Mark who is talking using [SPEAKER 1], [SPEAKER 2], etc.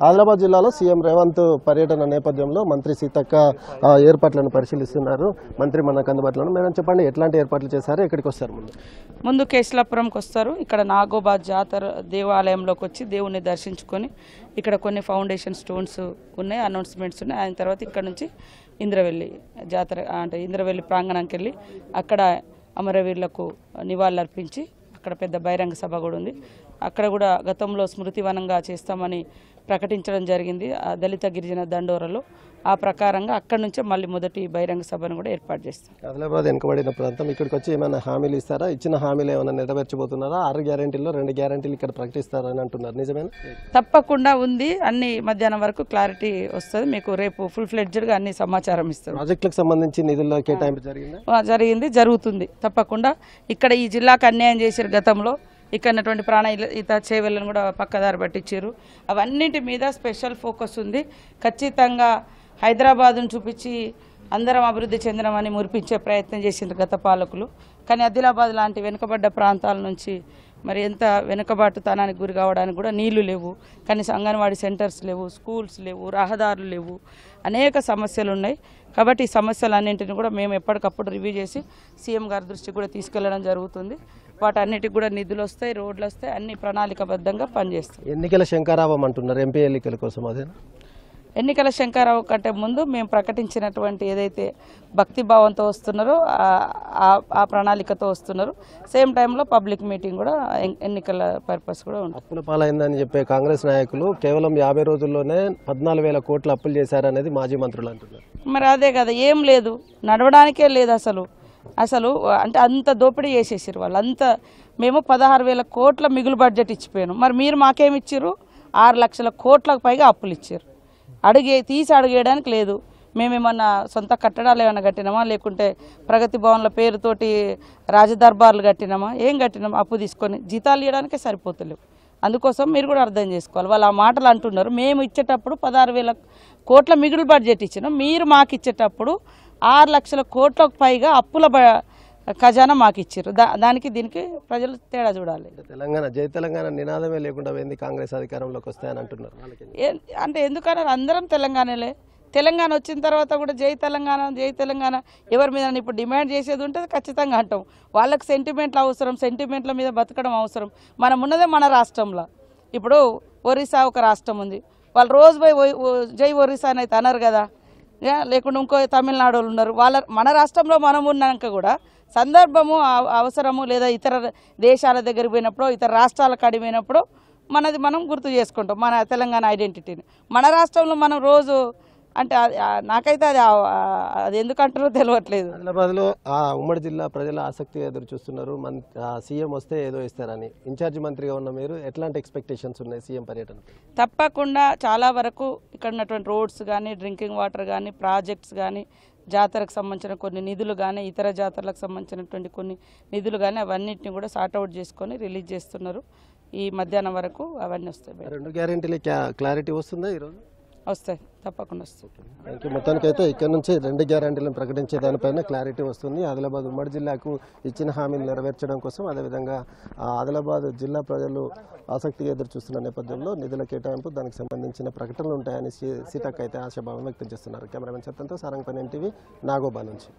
[SPEAKER 1] ఆదిలాబాద్ జిల్లాలో సీఎం రేవంత్ పర్యటన నేపథ్యంలో మంత్రి సీతక్క ఏర్పాట్లను పరిశీలిస్తున్నారు. మంత్రి మనకు అందుబాటులో మేడం చెప్పండి, ఎట్లాంటి ఏర్పాట్లు చేశారు, ఎక్కడికి వస్తారు?
[SPEAKER 2] ముందు కేశలాపురంకి వస్తారు. ఇక్కడ నాగోబాద్ జాతర దేవాలయంలోకి వచ్చి దేవుణ్ణి దర్శించుకొని ఇక్కడ కొన్ని ఫౌండేషన్ స్టోన్స్ ఉన్నాయి, అనౌన్స్మెంట్స్ ఉన్నాయి. ఆయన తర్వాత ఇక్కడ నుంచి ఇంద్రవెల్లి జాతర అంటే ఇంద్రవెల్లి ప్రాంగణంకి వెళ్ళి అక్కడ అమరవీరులకు నివాళులర్పించి అక్కడ పెద్ద బహిరంగ సభ కూడా ఉంది. అక్కడ కూడా గతంలో స్మృతివనంగా చేస్తామని ప్రకటించడం జరిగింది దళిత గిరిజన దండోరలో. ఆ ప్రకారంగా అక్కడి నుంచే మళ్ళీ మొదటి బహిరంగ సభను కూడా ఏర్పాటు చేస్తాం.
[SPEAKER 1] ఆదిలాబాద్ వెనుకబడిన ప్రాంతం, ఇక్కడికి వచ్చి ఏమైనా హామీలు ఇస్తారా? ఇచ్చిన హామీలు ఏమైనా నెరవేర్చబోతున్నారా? 6 గ్యారెంటీల్లో 2 గ్యారెంటీలు ఇక్కడ ప్రకటిస్తారని అంటున్నారు, నిజమేనా?
[SPEAKER 2] తప్పకుండా ఉంది. అన్ని మధ్యాహ్నం వరకు క్లారిటీ వస్తుంది. మీకు రేపు ఫుల్ ఫ్లెడ్జ్డ్గా అన్ని సమాచారం ఇస్తారు.
[SPEAKER 1] ప్రాజెక్టులకు సంబంధించి నిధుల్లో కేటాయింపు
[SPEAKER 2] జరుగుతుంది తప్పకుండా. ఇక్కడ ఈ జిల్లాకు అన్యాయం చేశారు గతంలో. ఇక్కడ ఉన్నటువంటి ప్రాణహిత చేవెళ్ళను కూడా పక్కదారి పట్టించారు. అవన్నింటి మీద స్పెషల్ ఫోకస్ ఉంది. ఖచ్చితంగా హైదరాబాద్ను చూపించి అందరం అభివృద్ధి చెందడమని మురిపించే ప్రయత్నం చేసింది గత పాలకులు. కానీ ఆదిలాబాద్ లాంటి వెనుకబడ్డ ప్రాంతాల నుంచి మరి ఎంత వెనుకబాటుతనానికి గురి కావడానికి కూడా నీళ్లు లేవు, కనీసం అంగన్వాడీ సెంటర్స్ లేవు, స్కూల్స్ లేవు, రహదారులు లేవు, అనేక సమస్యలు ఉన్నాయి. కాబట్టి ఈ సమస్యలన్నింటినీ కూడా మేము ఎప్పటికప్పుడు రివ్యూ చేసి సీఎం గారి దృష్టికి కూడా తీసుకెళ్లడం జరుగుతుంది. వాటన్నిటికి కూడా నిధులు వస్తాయి, రోడ్లు వస్తాయి, అన్ని ప్రణాళికబద్ధంగా పనిచేస్తాం.
[SPEAKER 1] ఎన్నికల శంకారావం అంటున్నారు, ఎంపీ ఎన్నికల కోసం. అదేనా?
[SPEAKER 2] ఎన్నికల శంకారావు కంటే ముందు మేము ప్రకటించినటువంటి ఏదైతే భక్తిభావంతో వస్తున్నారో ఆ ప్రణాళికతో వస్తున్నారు. సేమ్ టైంలో పబ్లిక్ మీటింగ్ కూడా ఎన్నికల పర్పస్ కూడా ఉంటుంది.
[SPEAKER 1] అప్పుల పాలైందని చెప్పే కాంగ్రెస్ నాయకులు కేవలం 50 రోజుల్లోనే 14,000 కోట్ల అప్పులు చేశారనేది మాజీ మంత్రులు అంటున్నారు.
[SPEAKER 2] మరి అదే కదా, ఏం లేదు, నడవడానికే లేదు అసలు అంటే అంత దోపిడీ చేసేసారు వాళ్ళు. మేము 16,000 కోట్ల మిగులు బడ్జెట్ ఇచ్చిపోయాను. మరి మీరు మాకేమి ఇచ్చారు? 6 లక్షల కోట్లకు పైగా అప్పులు ఇచ్చారు. తీసి అడిగేయడానికి లేదు. మేమేమన్నా సొంత కట్టడాలు ఏమైనా కట్టినామా, లేకుంటే ప్రగతి భవన్ల పేరుతోటి రాజదర్బార్లు కట్టినామా? ఏం కట్టినామా? అప్పు తీసుకొని జీతాలు ఇవ్వడానికే సరిపోతలేవు. అందుకోసం మీరు కూడా అర్థం చేసుకోవాలి. వాళ్ళు ఆ మాటలు అంటున్నారు. మేము ఇచ్చేటప్పుడు 16,000 కోట్ల మిగులు బడ్జెట్ ఇచ్చినాం, మీరు మాకు ఇచ్చేటప్పుడు 6 లక్షల కోట్లకు పైగా అప్పుల ఖజానా మాకు ఇచ్చారు. దానికి దీనికి ప్రజలు తేడా చూడాలి.
[SPEAKER 1] జై తెలంగాణ నినాదమే లేకుండా పోయింది కాంగ్రెస్ అధికారంలోకి వస్తాయని అంటున్నారు.
[SPEAKER 2] అంటే ఎందుకన్నారు? అందరం తెలంగాణలే. తెలంగాణ వచ్చిన తర్వాత కూడా జై తెలంగాణ ఎవరి మీద ఇప్పుడు డిమాండ్ చేసేది ఉంటుంది, ఖచ్చితంగా అంటాం. వాళ్ళకి సెంటిమెంట్లు అవసరం, సెంటిమెంట్ల మీద బతకడం అవసరం. మనం ఉన్నదే మన రాష్ట్రంలో. ఇప్పుడు ఒరిస్సా ఒక రాష్ట్రం ఉంది, వాళ్ళు రోజు పోయి జై ఒరిస్సా అని అయితే అన్నారు కదా, లేకుండా ఇంకో తమిళనాడు వాళ్ళు ఉన్నారు. మన రాష్ట్రంలో మనం ఉన్నాక కూడా సందర్భము అవసరము లేదా ఇతర దేశాల దగ్గరికి పోయినప్పుడు, ఇతర రాష్ట్రాలకు అడిగిపోయినప్పుడు మనది మనం గుర్తు చేసుకుంటాం, మన తెలంగాణ ఐడెంటిటీని. మన రాష్ట్రంలో మనం రోజు అంటే నాకైతే అది ఎందుకంటారో తెలియట్లేదు.
[SPEAKER 1] ఆదిలాబాద్లో ఉమ్మడి జిల్లా ప్రజల ఆసక్తి ఎదురు చూస్తున్నారు. సీఎం వస్తే ఏదో ఇస్తారని. ఇన్ఛార్జి మంత్రిగా ఉన్న మీరు ఎట్లాంటి ఎక్స్పెక్టేషన్స్ ఉన్నాయి సీఎం పర్యటన?
[SPEAKER 2] తప్పకుండా చాలా వరకు ఇక్కడ ఉన్నటువంటి రోడ్స్ కానీ, డ్రింకింగ్ వాటర్ కానీ, ప్రాజెక్ట్స్ కానీ, జాతరకు సంబంధించిన కొన్ని నిధులు కానీ, ఇతర జాతరలకు సంబంధించినటువంటి కొన్ని నిధులు కానీ అవన్నిటిని కూడా సార్ట్అవుట్ చేసుకొని రిలీజ్ చేస్తున్నారు. ఈ మధ్యాహ్నం వరకు అవన్నీ వస్తాయి.
[SPEAKER 1] 2 గ్యారెంటీలు క్లారిటీ వస్తుందా ఈరోజు?
[SPEAKER 2] వస్తాయి, తప్పకుండా వస్తాయి.
[SPEAKER 1] Thank you. మొత్తానికైతే ఇక్కడ నుంచి 2 గ్యారెంటీలను ప్రకటించే దానిపైన క్లారిటీ వస్తుంది. ఆదిలాబాద్ ఉమ్మడి జిల్లాకు ఇచ్చిన హామీలు నెరవేర్చడం కోసం, అదేవిధంగా ఆదిలాబాద్ జిల్లా ప్రజలు ఆసక్తిగా ఎదురు చూస్తున్న నేపథ్యంలో నిధుల కేటాయింపు, దానికి సంబంధించిన ప్రకటనలు ఉంటాయని సీతక్క అయితే ఆశాభావం వ్యక్తం చేస్తున్నారు. కెమెరామెన్ సత్యంతో సారంగపల్లి NTV, నాగోబా నుంచి.